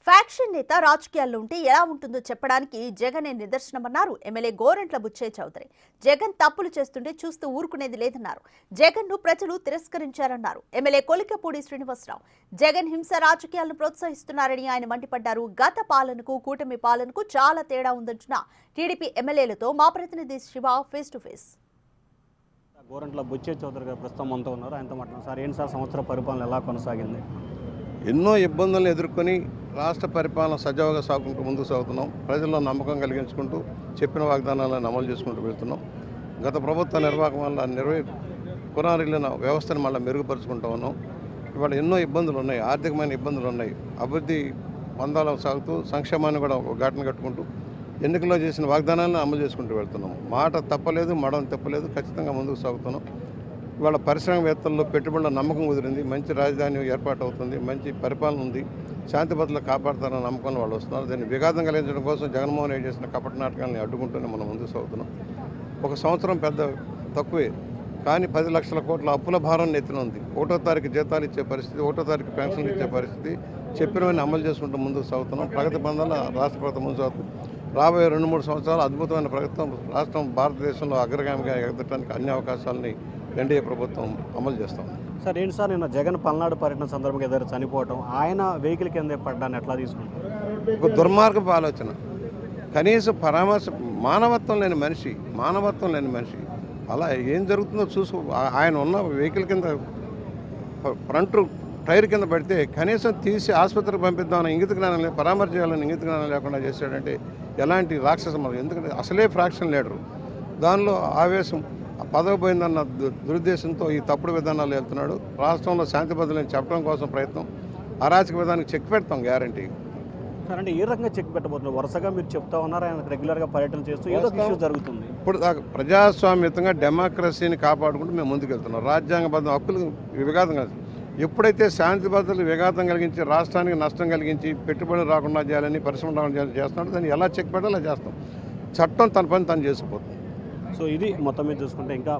Faction నేత రాజకీయాల్లో ఉంటే ఎలా ఉంటుందో చెప్పడానికి జగనే నిదర్శనమన్నారు ఎమ్మెల్యే గోరంట్ల బుచ్చయ్య చౌదరి. జగన్ తప్పులు చేస్తుంటే చూస్తూ ఊరుకునేది లేదన్నారు. జగన్ ను ప్రజలు తిరస్కరించారన్నారు ఎమ్మెల్యే కొలికపూడి శ్రీనివాసరావు. జగన్ హింస రాజకీయాలను ప్రోత్సహిస్తున్నారని ఆయన మండిపడ్డారు. గత పాలనకు కూటమి పాలనకు చాలా తేడా ఉందంటున్న టీడీపీ ఎమ్మెల్యేలతో మా ప్రతినిధి Shiva face to face. Gorantla Butchaiah Chowdary గారు ప్రస్తుతం మనతో ఉన్నారు. ఆయనతో మాట్లాడుతున్నారు. సార్, ఏంటి సార్ సంవత్సర పరిపాలన ఎలా కొనసాగింది? ఎన్నో ఇబ్బందులను ఎదుర్కొని రాష్ట్ర పరిపాలన సజావుగా సాగుకుంటూ ముందుకు సాగుతున్నాం. ప్రజల్లో నమ్మకం కలిగించుకుంటూ చెప్పిన వాగ్దానాలను అమలు చేసుకుంటూ వెళ్తున్నాం. గత ప్రభుత్వ నిర్వాహకం వల్ల పునరుద్ధరణ వ్యవస్థను మళ్ళీ మెరుగుపరుచుకుంటూ ఉన్నాం. ఇవాళ ఎన్నో ఇబ్బందులు ఉన్నాయి, ఆర్థికమైన ఇబ్బందులు ఉన్నాయి. అభివృద్ధి పందాలో సాగుతూ సంక్షేమాన్ని కూడా ఒక ఘాటను కట్టుకుంటూ ఎన్నికల్లో చేసిన వాగ్దానాలను అమలు చేసుకుంటూ వెళ్తున్నాం. మాట తప్పలేదు, మడం తప్పలేదు, ఖచ్చితంగా ముందుకు సాగుతున్నాం. ఇవాళ పరిశ్రమవేత్తల్లో పెట్టుబడుల నమ్మకం కుదిరింది. మంచి రాజధాని ఏర్పాటు అవుతుంది, మంచి పరిపాలన ఉంది, శాంతి భద్రతలు కాపాడుతారన్న నమ్మకంలో వాళ్ళు వస్తున్నారు. దాన్ని విఘాతం కలిగించడం కోసం జగన్మోహన్ రెడ్డి చేసిన కపట నాటకాలను అడ్డుకుంటూనే మనం ముందుకు సాగుతున్నాం. ఒక సంవత్సరం పెద్ద తక్కువే, కానీ 10 లక్షల కోట్ల అప్పుల భారం నెత్తిన ఉంది. 1వ తారీఖు జీతాలు ఇచ్చే పరిస్థితి, 1వ తారీఖు పెన్షన్లు ఇచ్చే పరిస్థితి, చెప్పినవన్నీ అమలు చేసుకుంటూ ముందుకు సాగుతున్నాం. ప్రగతి బంధాల రాష్ట్ర ప్రభుత్వం ముందు సాగుతుంది. రాబోయే 2-3 సంవత్సరాలు అద్భుతమైన ప్రగతి రాష్ట్రం భారతదేశంలో అగ్రగామిగా ఎగదట్టడానికి అన్ని అవకాశాలని ఎన్డీఏ ప్రభుత్వం అమలు చేస్తాం. సార్, ఏంటి సార్, నిన్న జగన్ పల్నాడు పర్యటన సందర్భంగా ఎదురు చనిపోవడం, ఆయన వెహికల్ కింద పడ్డాన్ని ఎట్లా తీసుకుంటారు? ఒక దుర్మార్గపు ఆలోచన. కనీసం పరామర్శ, మానవత్వం లేని మనిషి అలా ఏం జరుగుతుందో చూసు. ఆయన ఉన్న వెహికల్ కింద ఫ్రంట్ టైర్ కింద పడితే కనీసం తీసి ఆసుపత్రికి పంపిద్దామని ఇంగిత జ్ఞానం లేదు, పరామర్శ చేయాలని ఇంగిత జ్ఞానం లేకుండా చేశాడంటే ఎలాంటి రాక్షస మనం. ఎందుకంటే అసలే ఫ్రాక్షన్ లీడరు, దానిలో ఆవేశం, పదవి పోయిందన్న దురుద్దేశంతో ఈ తప్పుడు విధానాలు వెళ్తున్నాడు. రాష్ట్రంలో శాంతి భద్రతలను చెప్పడం కోసం ప్రయత్నం, అరాచక విధానానికి చెక్ పెడతాం గ్యారంటీ. సార్, అంటే ఏ రకంగా చెక్ పెట్టబోతున్నారు? వరుసగా మీరు చెప్తా ఉన్నారు, ఆయన రెగ్యులర్గా పర్యటన చేస్తూ ఏదో ఇష్యూ జరుగుతుంది. ఇప్పుడు ప్రజాస్వామ్యతంగా డెమోక్రసీని కాపాడుకుంటూ మేము ముందుకెళ్తున్నాం. రాజ్యాంగబద్ధ హక్కులు విఘాతం కాదు. ఎప్పుడైతే శాంతి భద్రతలు విఘాతం కలిగించి రాష్ట్రానికి నష్టం కలిగించి పెట్టుబడులు రాకుండా చేయాలని, పరిశ్రమలు రాకుండా చేస్తున్నాడు, దాన్ని ఎలా చెక్ పెట్టాలో చేస్తాం. చట్టం తన పని తను చేసుకుపోతుంది. సో ఇది మొత్తం మీద చూసుకుంటే ఇంకా